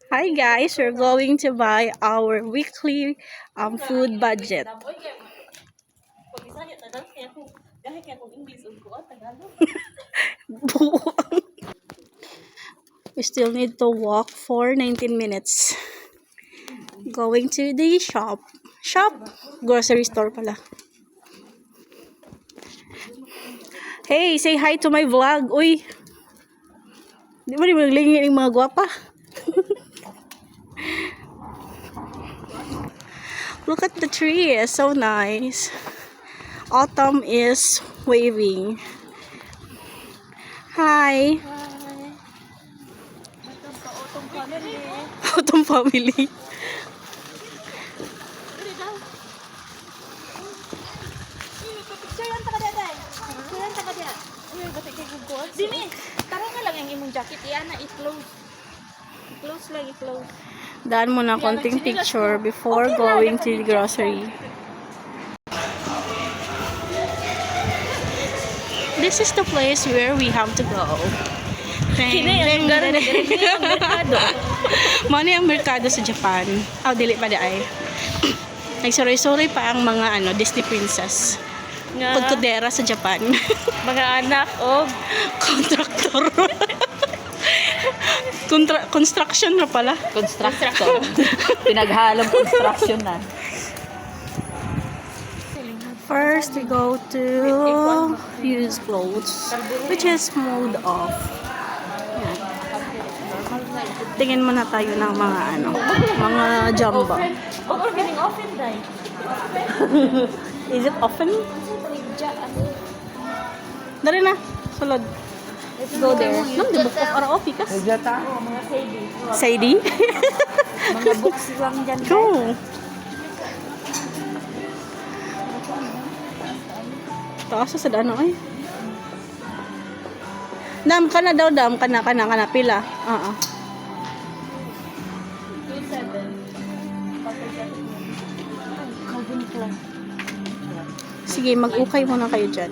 Hi guys, we're going to buy our weekly food budget. We still need to walk for 19 minutes. Going to the shop. Grocery store pala. Hey, say hi to my vlog. Uy. Di ba naglingin ng mga gwapa? Look at the tree, it's so nice. Autumn is waving. Hi. Autumn family. Dini, tara nga lang ang imong jacket iyan na i-close. I-close lang, i-close. Daan mo na konting picture before going to the grocery. This is the place where we have to go. Mano yung merkado sa Japan? Oh, dili pa daay. Nagsuroy-suroy pa ang mga Disney princess. Pagkudera sa Japan. Mga anak o Contractor. Construction na pala. construction. Pinaghalong construction na. First, we go to use clothes, which is mode off. Yan. Tingin muna tayo ng mga mga jumbo. Or getting open dai. Is it often? Dari na, sulod. Let's go there. Nang di book of araw pikas. Mga Sadie. Sadie? Mga books lang dyan. Go. Taas sa dano ay. Dam ka na daw, dam ka na pila. Oo. 27. Sige, mag-ukay muna kayo dyan.